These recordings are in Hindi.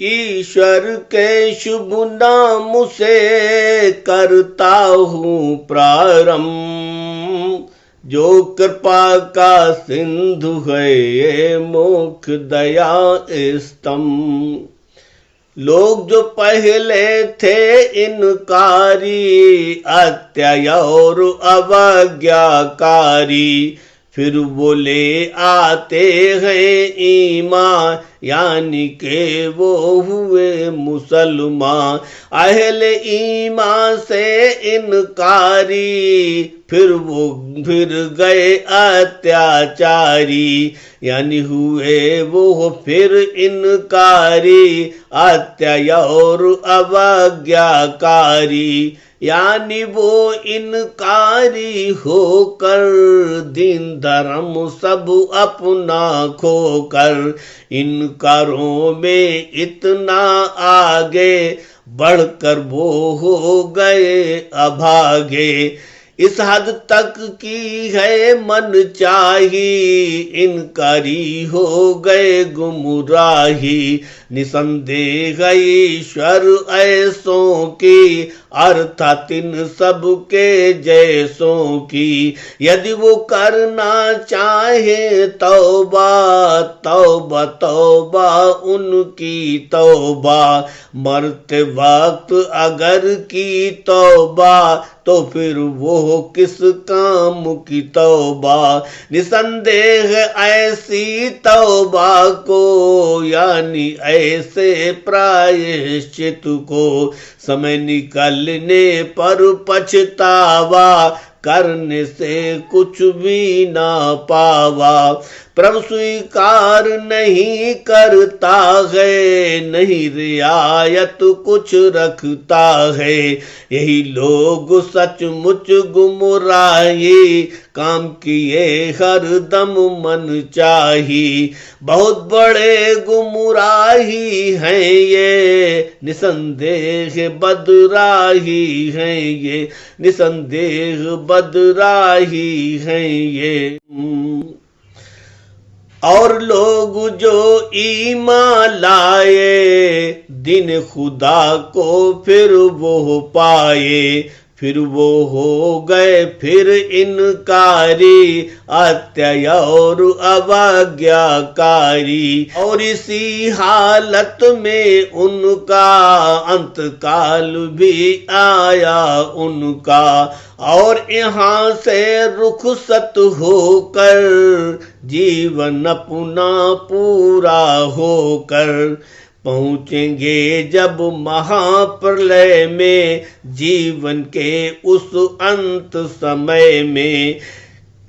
ईश्वर के शुभ नाम से करता हूँ प्रारंभ, जो कृपा का सिंधु है ये मोक्ष दया स्तंभ। लोग जो पहले थे इनकारी, अत्यय और अवज्ञाकारी, फिर वो ले आते हैं ईमान, यानी के वो हुए मुसलमान। अहले ईमान से इनकारी, फिर गए अत्याचारी, यानी हुए वो फिर इनकारी, अत्यय और अवज्ञाकारी, यानी वो इनकारी होकर दीन धर्म सब अपना खोकर, इनकारों में इतना आगे बढ़कर वो हो गए अभागे। इस हद तक की है मन चाही, इनकारी हो गए गुमराही। निसंदेह ईश्वर ऐसों की, अर्थात इन सब के जैसों की। यदि वो करना चाहे तौबा, तौबा तौबा उनकी तौबा। मरते वक्त अगर की तौबा, तो फिर वो किस काम की तौबा। निसंदेह ऐसी तौबा को, यानी ऐसे प्रायश्चित को, समय निकलने पर पछतावा करने से कुछ भी ना पावा। प्रभु स्वीकार नहीं करता है, नहीं रियायत कुछ रखता है। यही लोग सचमुच गुमराही, काम किए हर दम मन चाही। बहुत बड़े गुमराही हैं ये, निसंदेह बदराही हैं ये, निसंदेह बदराही हैं ये। और लोग जो ईमान लाए, दिन खुदा को फिर वो पाए, फिर वो हो गए फिर इनकारी, अत्यय और अवज्ञाकारी। और इसी हालत में उनका अंतकाल भी आया उनका। और यहाँ से रुखसत होकर, जीवन अपना पूरा होकर, पहुँचेंगे जब महाप्रलय में, जीवन के उस अंत समय में।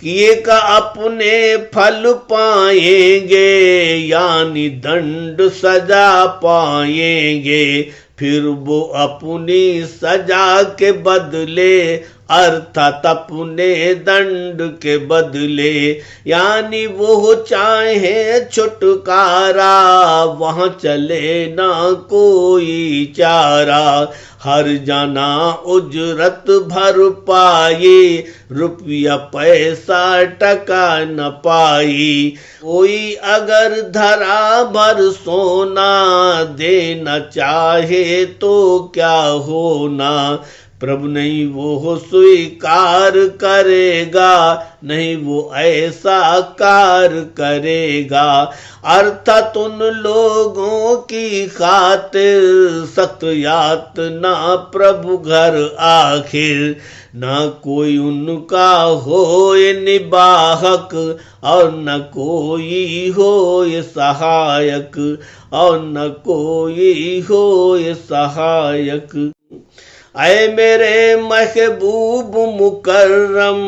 किए का अपने फल पाएंगे, यानी दंड सजा पाएंगे। फिर वो अपनी सजा के बदले, अर्थात अपने दंड के बदले, यानी वो चाहे छुटकारा, वहाँ चले ना कोई चारा। हर जाना उजरत भर पाई, रुपया पैसा टका न पाई। कोई अगर धरा भर सोना देना चाहे तो क्या होना। प्रभु नहीं वो स्वीकार करेगा, नहीं वो ऐसा कार्य करेगा। अर्थात उन लोगों की खातिर सख्त यातना प्रभु घर आखिर। न कोई उनका होए निबाहक, और न कोई होए सहायक, और न कोई होए सहायक। ऐ मेरे महबूब मुकर्रम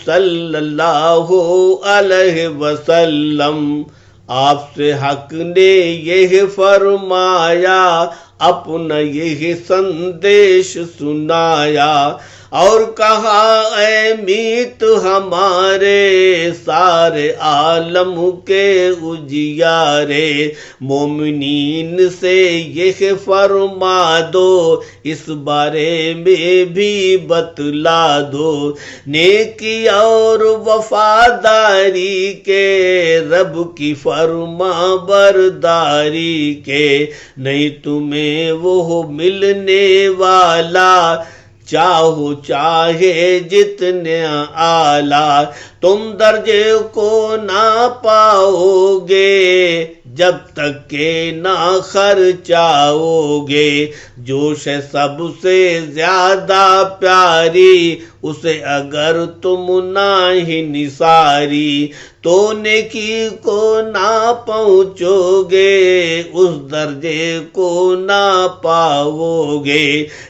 सल्लल्लाहु अलैहि वसल्लम, आपसे हक ने यह फरमाया, अपना यह संदेश सुनाया। और कहा ऐ मीत हमारे सारे आलम के उजियारे, मोमिनीन से यह फरमा दो इस बारे में भी बतला दो, नेकी और वफादारी के रब की फरमा बरदारी के, नहीं तुम्हें वो मिलने वाला चाहो चाहे जितने आला, तुम दर्जे को ना पाओगे जब तक के ना खर्चाओगे, जोश है सबसे ज्यादा प्यारी उसे अगर तुम ना ही निसारी, तो नेकी को ना पहुँचोगे उस दर्जे को ना पाओगे,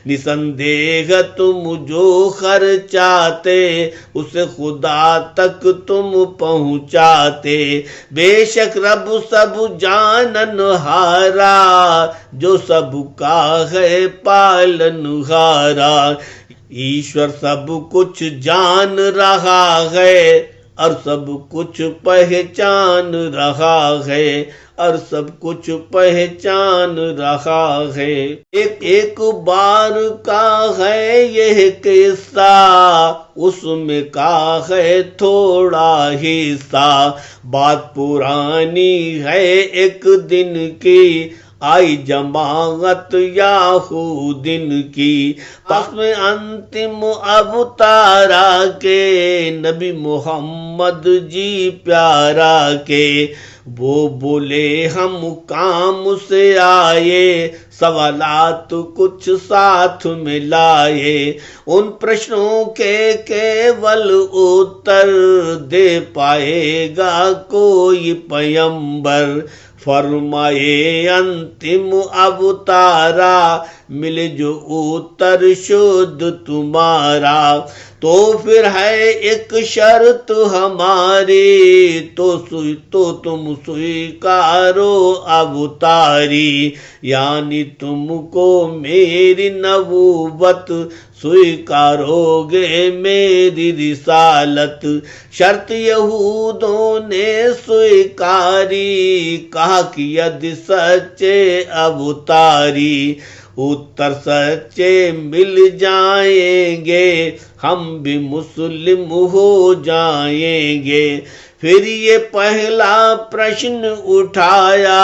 निसंदेह तुम जो खर्चाते उसे खुदा तक तुम पहुँचाते, बेशक रब सब जानन हारा जो सबका है पालनहारा, ईश्वर सब कुछ जान रहा है और सब कुछ पहचान रहा है और सब कुछ पहचान रहा है। एक बार का है यह किस्सा उसमें का है थोड़ा हिस्सा, बात पुरानी है एक दिन की आई जमाअत याहूदीन की, पास में अंतिम अवतारा के नबी मोहम्मद जी प्यारा के, वो बोले हम काम से आए सवालात कुछ साथ में लाए, उन प्रश्नों के केवल उत्तर दे पाएगा कोई पैगंबर, फरमाए अंतिम अवतारा मिले जो उत्तर शुद्ध तुम्हारा, तो फिर है एक शर्त हमारी तो तुम स्वीकारो अवतारी, यानी तुमको मेरी नबूवत स्वीकारोगे मेरी रिसालत, शर्त यहूदों ने स्वीकारी कहा कि यदि सच्चे अवतारी उत्तर सच्चे मिल जाएंगे हम भी मुस्लिम हो जाएंगे, फिर ये पहला प्रश्न उठाया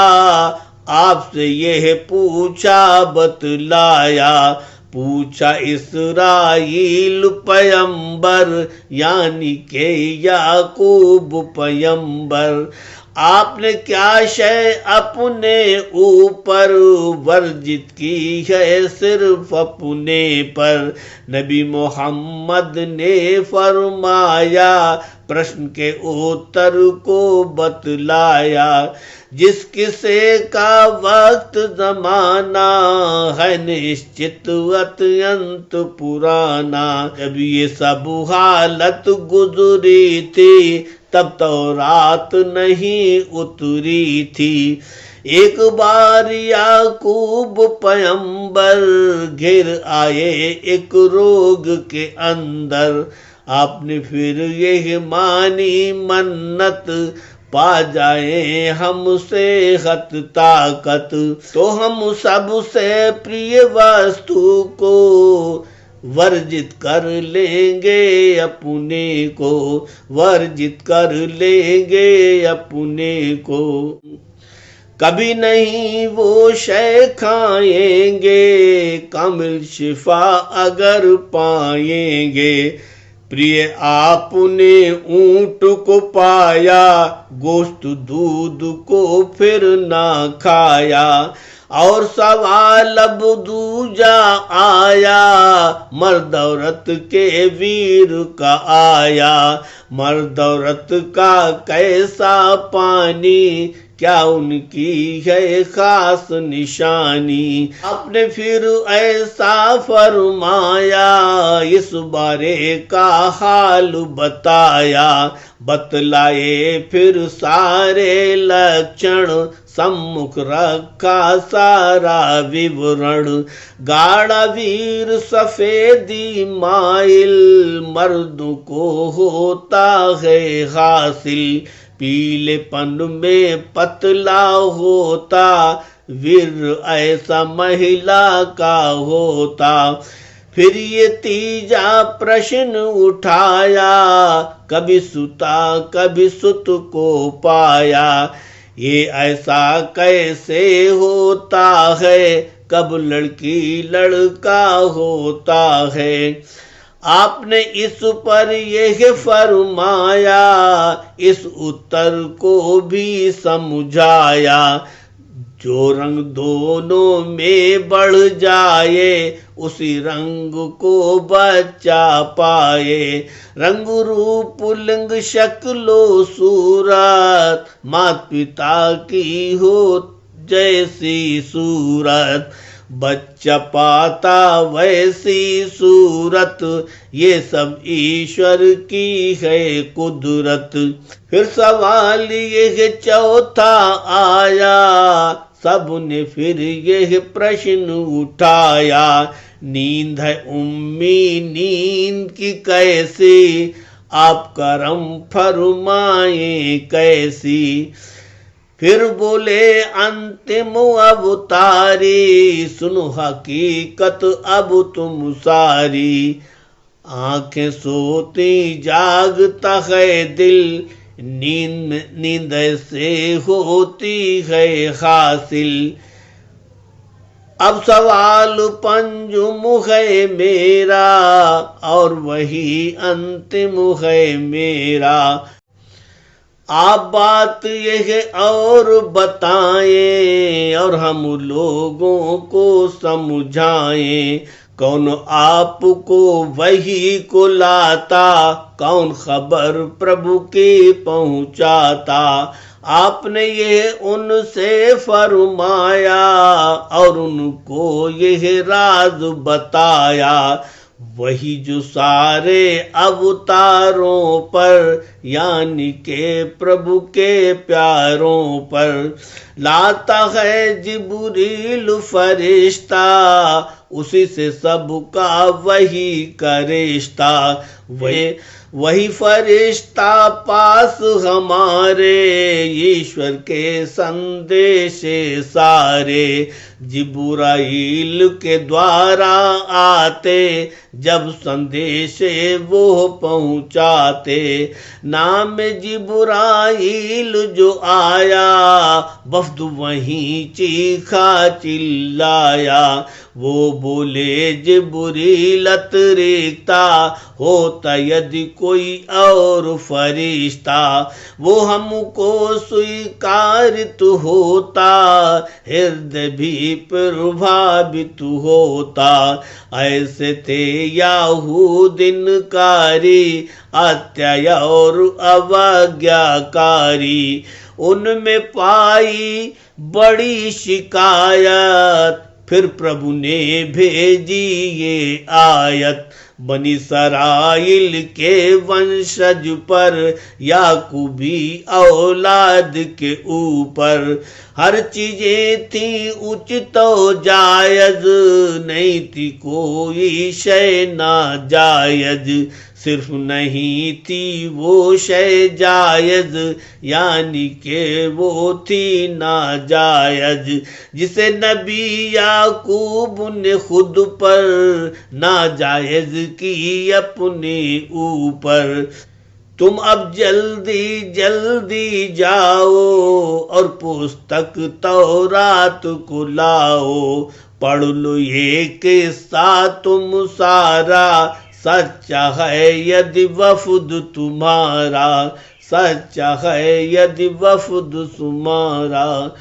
आपसे यह पूछा बतलाया, पूछा इस्राईल पैगंबर यानी के याकूब पैगंबर, आपने क्या शय अपने ऊपर वर्जित की है सिर्फ अपने पर, नबी मोहम्मद ने फरमाया प्रश्न के उत्तर को बतलाया, जिस किसे का वक्त जमाना है निश्चित अत्यंत पुराना, जब ये सब हालत गुजरी थी तब तो रात नहीं उतरी थी, एक बार याकूब पैगंबर घिर आए एक रोग के अंदर, आपने फिर यह मानी मन्नत पा जाए हमसे हत ताकत, तो हम सबसे प्रिय वस्तु को वर्जित कर लेंगे अपने को, वर्जित कर लेंगे अपने को, कभी नहीं वो शय खाएंगे कामिल शिफा अगर पाएंगे, प्रिय आपने ऊंट को पाया गोश्त दूध को फिर ना खाया, और सवाल अब दूजा आया मर्द औरत के वीर का आया, मर्द औरत का कैसा पानी क्या उनकी है खास निशानी। आपने फिर ऐसा फरमाया, इस बारे का हाल बताया, बतलाए फिर सारे लक्षण, सम्मुख रखा सारा विवरण। गाढ़ा वीर सफेदी माइल, मर्द को होता है हासिल, पीलेपन में पतला होता, वीर ऐसा महिला का होता। फिर ये तीजा प्रश्न उठाया, कभी सुता कभी सुत को पाया, ये ऐसा कैसे होता है, कब लड़की लड़का होता है। आपने इस पर यह फरमाया, इस उत्तर को भी समझाया, जो रंग दोनों में बढ़ जाए, उसी रंग को बच्चा पाए। रंग रूप लिंग शक्लो सूरत, मात पिता की हो जैसी सूरत, बच्चा पाता वैसी सूरत, ये सब ईश्वर की है कुदरत। फिर सवाल ये चौथा आया, सबने फिर यह प्रश्न उठाया, नींद है उम्मी नींद की कैसी, आप करम फरमाए कैसी। फिर बोले अंतिम अवतारी, सुनो हकीकत अब तुम सारी। आंखें सोती जागता है दिल, नींद से होती है हासिल। अब सवाल पंजुम है मेरा, और वही अंतिम है मेरा। आप बात यह और बताएं, और हम लोगों को समझाएं, कौन आपको वही को लाता, कौन खबर प्रभु की पहुंचाता। आपने ये उनसे फरमाया, और उनको यह राज बताया, वही जो सारे अवतारों पर, यानी के प्रभु के प्यारों पर लाता है जिब्रील फरिश्ता, उसी से सबका वही करिश्ता। वही फरिश्ता पास हमारे, ईश्वर के संदेश सारे, जिब्राइल के द्वारा आते, जब संदेश वो पहुंचाते। नाम जिब्राइल जो आया, वफ्द वहीं चीखा चिल्लाया, वो बोले जिब्रील अतिरिक्ता, होता यदि कोई और फरिश्ता, वो हमको स्वीकारित होता, हृदय भी प्रभावित होता। ऐसे थे यहूदीन कारी, अत्याचार और अवज्ञाकारी, उनमें पाई बड़ी शिकायत। फिर प्रभु ने भेजी ये आयत, बनी इसराइल के वंशज पर, याकूबी औलाद के ऊपर। हर चीजें थी उचित जायज, नहीं थी कोई शय नाजायज। सिर्फ नहीं थी वो शय जायज, यानी के वो थी नाजायज, जिसे नबी याकूब ने खुद पर नाजायज की अपने ऊपर। तुम अब जल्दी जल्दी जाओ, और पुस्तक तौरात को लाओ, पढ़ लो ये किस्सा तुम सारा, सच्चा है यदि वफद तुम्हारा, सच्चा है यदि वफद तुम्हारा।